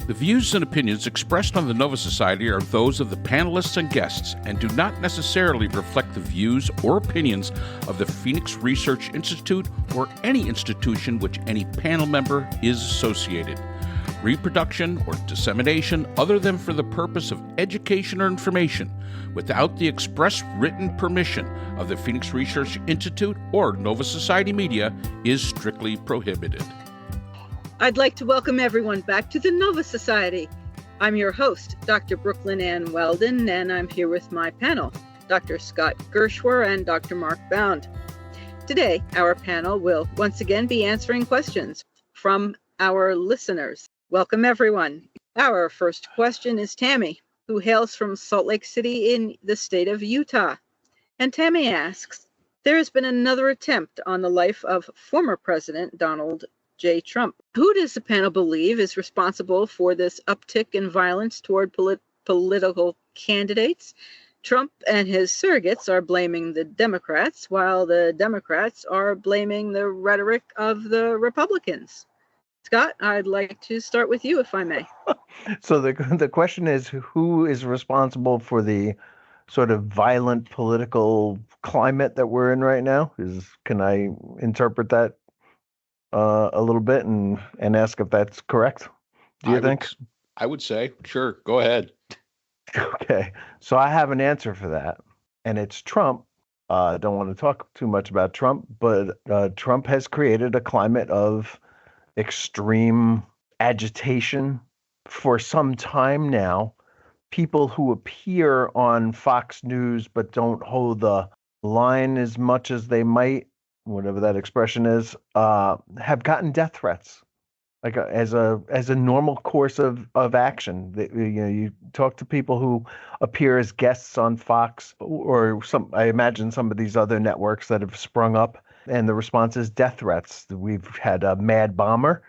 The views and opinions expressed on the Nova Society are those of the panelists and guests and do not necessarily reflect the views or opinions of the Phoenix Research Institute or any institution which any panel member is associated. Reproduction or dissemination other than for the purpose of education or information without the express written permission of the Phoenix Research Institute or Nova Society Media is strictly prohibited. I'd like to welcome everyone back to the Nova Society. I'm your host, Dr. Brooklyn Ann Weldon, and I'm here with my panel, Dr. Scott Gershwer and Dr. Mark Bound. Today, our panel will once again be answering questions from our listeners. Welcome, everyone. Our first question is Tammy, who hails from Salt Lake City in the state of Utah. And Tammy asks, there has been another attempt on the life of former President Donald J. Trump. Who does the panel believe is responsible for this uptick in violence toward political candidates? Trump and his surrogates are blaming the Democrats, while the Democrats are blaming the rhetoric of the Republicans. Scott, I'd like to start with you, if I may. So the question is, who is responsible for the sort of violent political climate that we're in right now? Can I interpret that a little bit and ask if that's correct? Do you think? I would say, sure, go ahead. Okay, so I have an answer for that, and it's Trump. I don't want to talk too much about Trump, but Trump has created a climate of extreme agitation for some time now. People who appear on Fox News but don't hold the line as much as they might, whatever that expression is, have gotten death threats, like as a normal course of action. You talk to people who appear as guests on Fox or I imagine some of these other networks that have sprung up, and the response is death threats. We've had a mad bomber,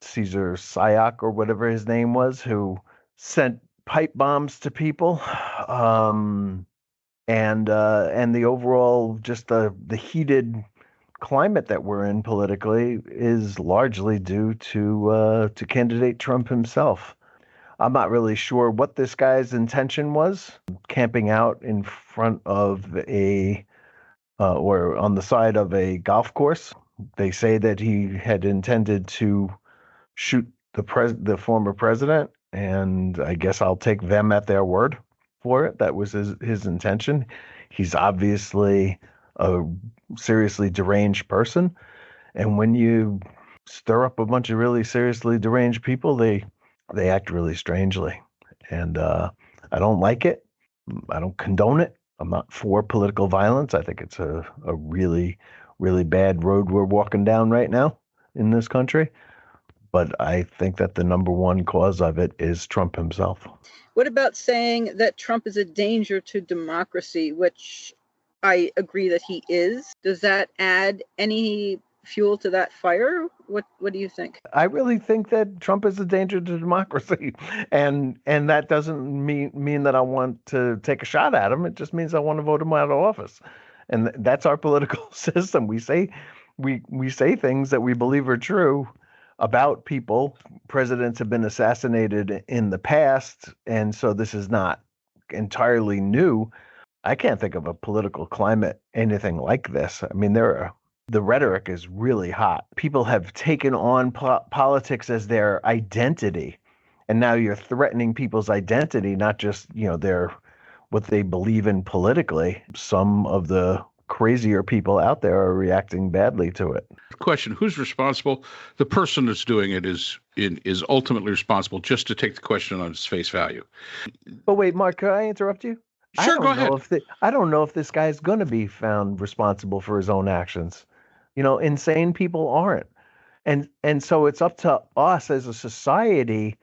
Caesar Sayak or whatever his name was, who sent pipe bombs to people. And the overall, just the heated climate that we're in politically is largely due to candidate Trump himself. I'm not really sure what this guy's intention was, camping out in front of or on the side of a golf course. They say that he had intended to shoot the former president, and I guess I'll take them at their word for it. That was his intention. He's obviously a seriously deranged person, and when you stir up a bunch of really seriously deranged people, they act really strangely, and I don't like it. I don't condone it. I'm not for political violence. I think it's a really, really bad road we're walking down right now in this country. But I think that the number one cause of it is Trump himself. What about saying that Trump is a danger to democracy, which I agree that he is? Does that add any fuel to that fire? What do you think? I really think that Trump is a danger to democracy, and that doesn't mean that I want to take a shot at him. It just means I want to vote him out of office, and that's our political system. We say things that we believe are true about people. Presidents have been assassinated in the past, and so this is not entirely new. I can't think of a political climate anything like this. I mean, the rhetoric is really hot. People have taken on politics as their identity, and now you're threatening people's identity, not just what they believe in politically. Some of the crazier people out there are reacting badly to it. Question: who's responsible? The person that's doing it is ultimately responsible. Just to take the question on its face value. But wait, Mark, can I interrupt you? Sure, go ahead. I don't know if this guy's going to be found responsible for his own actions. Insane people aren't. And so it's up to us as a society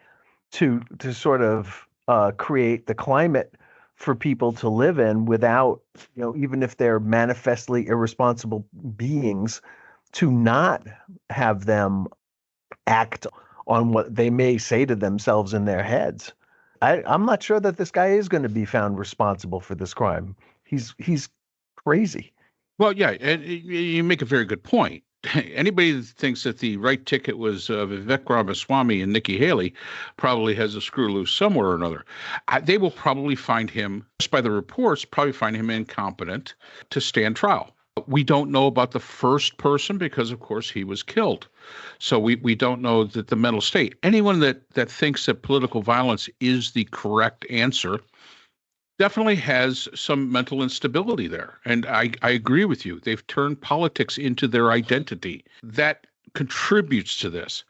to sort of create the climate for people to live in without, even if they're manifestly irresponsible beings, to not have them act on what they may say to themselves in their heads. I'm not sure that this guy is going to be found responsible for this crime. He's crazy. Well, yeah, and you make a very good point. anybody that thinks that the right ticket was Vivek Ramaswamy and Nikki Haley probably has a screw loose somewhere or another. They will probably find him, just by the reports, probably find him incompetent to stand trial. We don't know about the first person because, of course, he was killed. So we don't know that the mental state. Anyone that thinks that political violence is the correct answer definitely has some mental instability there. And I agree with you. They've turned politics into their identity. That contributes to this.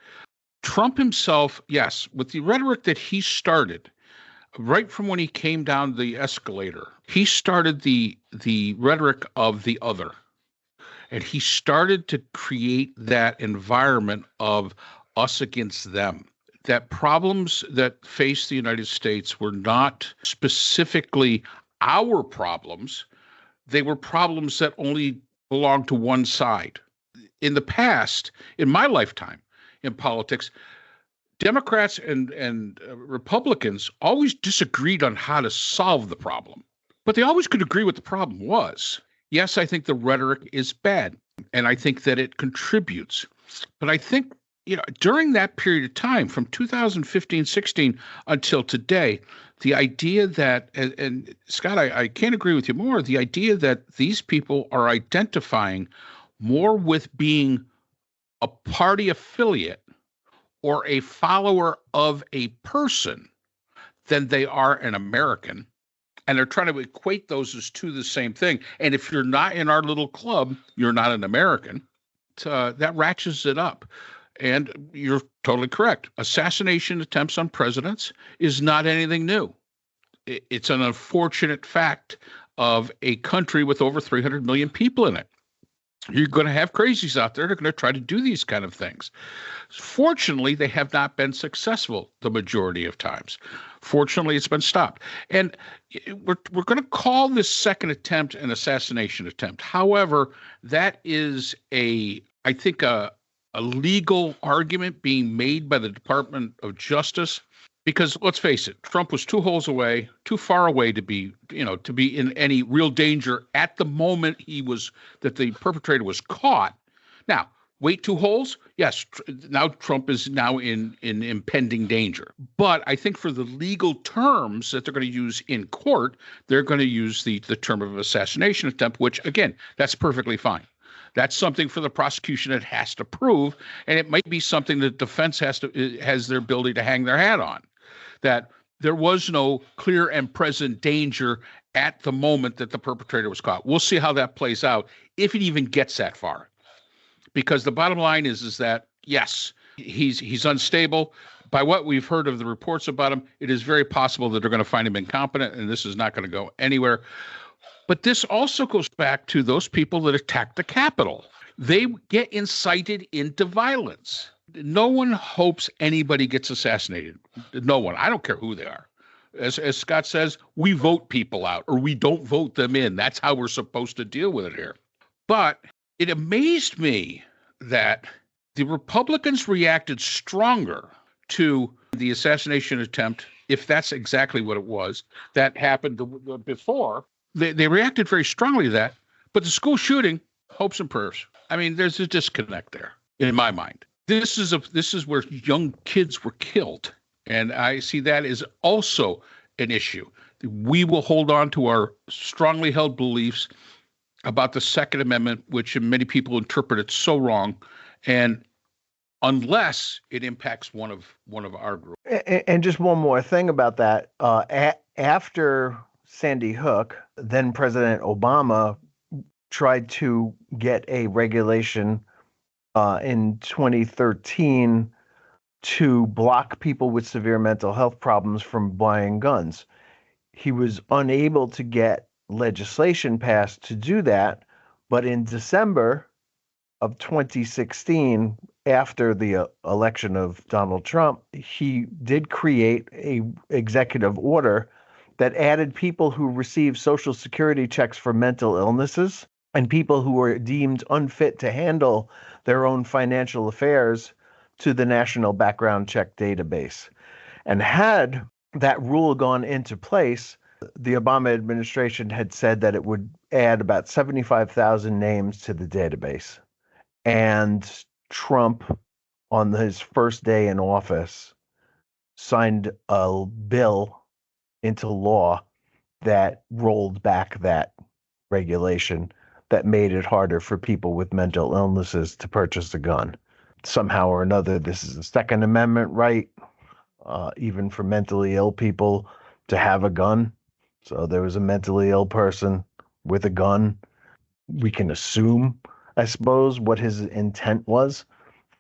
Trump himself, yes, with the rhetoric that he started right from when he came down the escalator, he started the rhetoric of the other. And he started to create that environment of us against them. That problems that face the United States were not specifically our problems. They were problems that only belonged to one side. In the past, in my lifetime in politics, Democrats and Republicans always disagreed on how to solve the problem, but they always could agree what the problem was. Yes, I think the rhetoric is bad, and I think that it contributes. But I think, during that period of time, from 2015-16 until today, the idea that, and Scott, I can't agree with you more, the idea that these people are identifying more with being a party affiliate or a follower of a person than they are an American. And they're trying to equate those as two the same thing. And if you're not in our little club, you're not an American. That ratchets it up. And you're totally correct. Assassination attempts on presidents is not anything new. It's an unfortunate fact of a country with over 300 million people in it. You're going to have crazies out there that are going to try to do these kind of things. Fortunately, they have not been successful the majority of times. Fortunately, it's been stopped. And we're going to call this second attempt an assassination attempt. However, that is I think a legal argument being made by the Department of Justice. Because let's face it, Trump was too far away to be in any real danger at the moment that the perpetrator was caught. Now, wait 2 holes? Yes, now Trump is now in impending danger. But I think for the legal terms that they're going to use in court, they're going to use the term of assassination attempt, which, again, that's perfectly fine. That's something for the prosecution that has to prove, and it might be something that defense has their ability to hang their hat on. That there was no clear and present danger at the moment that the perpetrator was caught. We'll see how that plays out, if it even gets that far. Because the bottom line is that, yes, he's unstable. By what we've heard of the reports about him, it is very possible that they're going to find him incompetent, and this is not going to go anywhere. But this also goes back to those people that attacked the Capitol. They get incited into violence. No one hopes anybody gets assassinated. No one. I don't care who they are. As Scott says, we vote people out or we don't vote them in. That's how we're supposed to deal with it here. But it amazed me that the Republicans reacted stronger to the assassination attempt, if that's exactly what it was, that happened before. They reacted very strongly to that. But the school shooting, hopes and prayers. I mean, there's a disconnect there in my mind. This is where young kids were killed, and I see that as also an issue. We will hold on to our strongly held beliefs about the Second Amendment, which many people interpret it so wrong, and unless it impacts one of our group. And just one more thing about that: after Sandy Hook, then President Obama tried to get a regulation in 2013 to block people with severe mental health problems from buying guns. He was unable to get legislation passed to do that, but in December of 2016, after the election of Donald Trump, he did create a executive order that added people who received Social Security checks for mental illnesses and people who were deemed unfit to handle their own financial affairs to the National Background Check Database. And had that rule gone into place, the Obama administration had said that it would add about 75,000 names to the database. And Trump, on his first day in office, signed a bill into law that rolled back that regulation that made it harder for people with mental illnesses to purchase a gun. Somehow or another, this is a Second Amendment right, even for mentally ill people to have a gun. So there was a mentally ill person with a gun. We can assume, I suppose, what his intent was,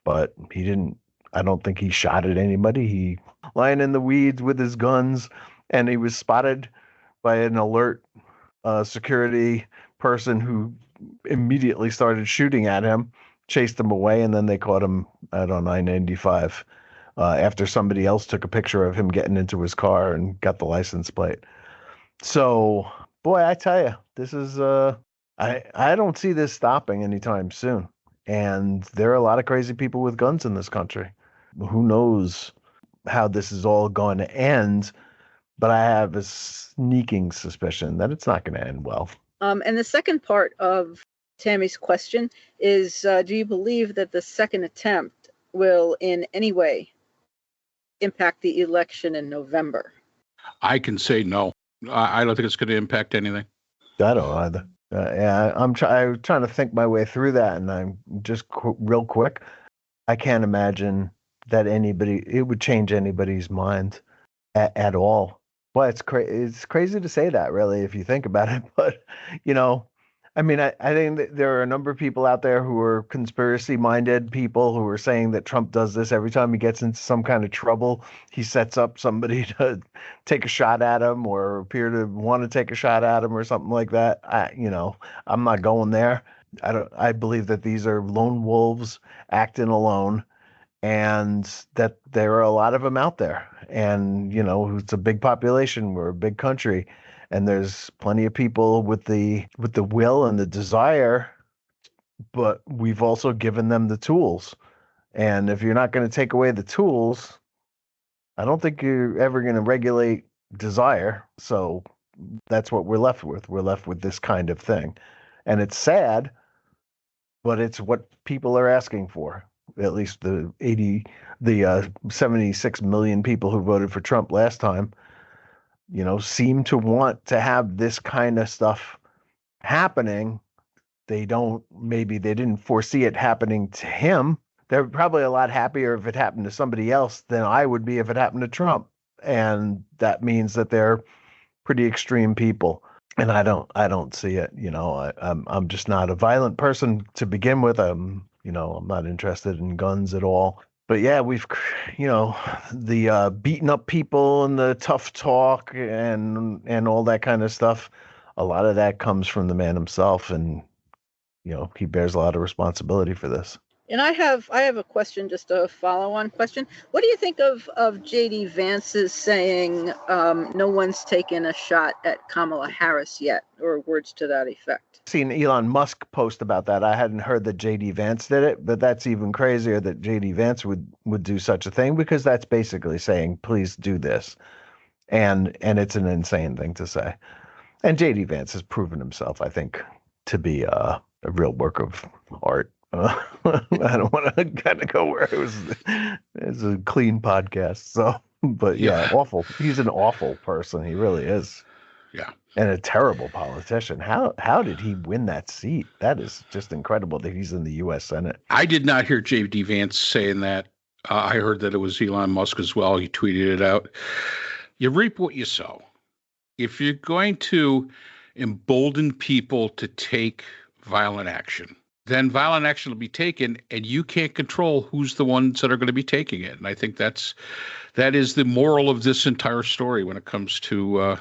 but he didn't. I don't think he shot at anybody. He lying in the weeds with his guns, and he was spotted by an alert security person who immediately started shooting at him, chased him away, and then they caught him out on I-95 after somebody else took a picture of him getting into his car and got the license plate. So, boy, I tell you, this is I don't see this stopping anytime soon. And there are a lot of crazy people with guns in this country. Who knows how this is all going to end? But I have a sneaking suspicion that it's not going to end well. And the second part of Tammy's question is, do you believe that the second attempt will in any way impact the election in November? I can say no. I don't think it's going to impact anything. I don't either. I'm trying to think my way through that, and I'm just real quick. I can't imagine that it would change anybody's mind at all. Well, it's crazy to say that, really, if you think about it. But, I mean, I think that there are a number of people out there who are conspiracy-minded people who are saying that Trump does this every time he gets into some kind of trouble. He sets up somebody to take a shot at him or appear to want to take a shot at him or something like that. I'm not going there. I believe that these are lone wolves acting alone, and that there are a lot of them out there. And, it's a big population. We're a big country. And there's plenty of people with the will and the desire, but we've also given them the tools. And if you're not going to take away the tools, I don't think you're ever going to regulate desire. So that's what we're left with. We're left with this kind of thing. And it's sad, but it's what people are asking for. At least the 76 million people who voted for Trump last time, seem to want to have this kind of stuff happening. Maybe they didn't foresee it happening to him. They're probably a lot happier if it happened to somebody else than I would be if it happened to Trump. And that means that they're pretty extreme people. And I don't see it. I'm just not a violent person to begin with. I'm not interested in guns at all. But yeah, we've, the beating up people and the tough talk and all that kind of stuff. A lot of that comes from the man himself, and he bears a lot of responsibility for this. And I have a question, just a follow-on question. What do you think of J.D. Vance's saying no one's taken a shot at Kamala Harris yet, or words to that effect? Seen Elon Musk post about that. I hadn't heard that J.D. Vance did it, but that's even crazier that J.D. Vance would do such a thing, because that's basically saying, please do this. And it's an insane thing to say. And J.D. Vance has proven himself, I think, to be a real work of art. I don't want to kind of go where it's a clean podcast. So, but yeah, awful. He's an awful person. He really is. Yeah. And a terrible politician. How did he win that seat? That is just incredible that he's in the U.S. Senate. I did not hear J.D. Vance saying that. I heard that it was Elon Musk as well. He tweeted it out. You reap what you sow. If you're going to embolden people to take violent action, then violent action will be taken, and you can't control who's the ones that are going to be taking it. And I think that is the moral of this entire story when it comes to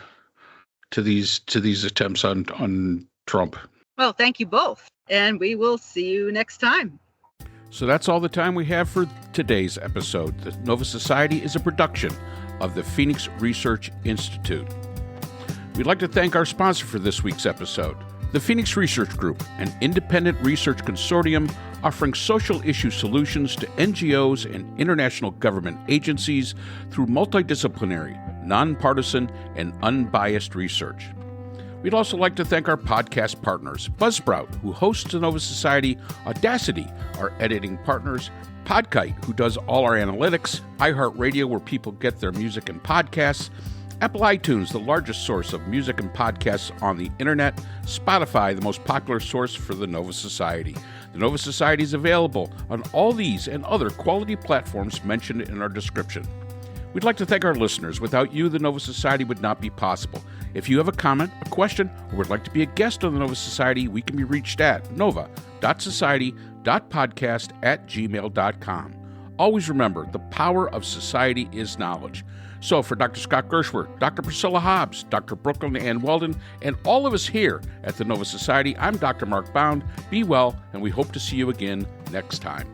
these attempts on Trump. Well, thank you both, and we will see you next time. So that's all the time we have for today's episode. The Nova Society is a production of the Phoenix Research Institute. We'd like to thank our sponsor for this week's episode, the Phoenix Research Group, an independent research consortium offering social issue solutions to NGOs and international government agencies through multidisciplinary, nonpartisan, and unbiased research. We'd also like to thank our podcast partners, Buzzsprout, who hosts the Nova Society, Audacity, our editing partners, Podkite, who does all our analytics, iHeartRadio, where people get their music and podcasts, Apple iTunes, the largest source of music and podcasts on the internet, Spotify, the most popular source for the Nova Society. The Nova Society is available on all these and other quality platforms mentioned in our description. We'd like to thank our listeners. Without you, the Nova Society would not be possible. If you have a comment, a question, or would like to be a guest on the Nova Society, we can be reached at nova.society.podcast@gmail.com. Always remember, the power of society is knowledge. So for Dr. Scott Gershwer, Dr. Priscilla Hobbs, Dr. Brooklyn Ann Weldon, and all of us here at the Nova Society, I'm Dr. Mark Bound. Be well, and we hope to see you again next time.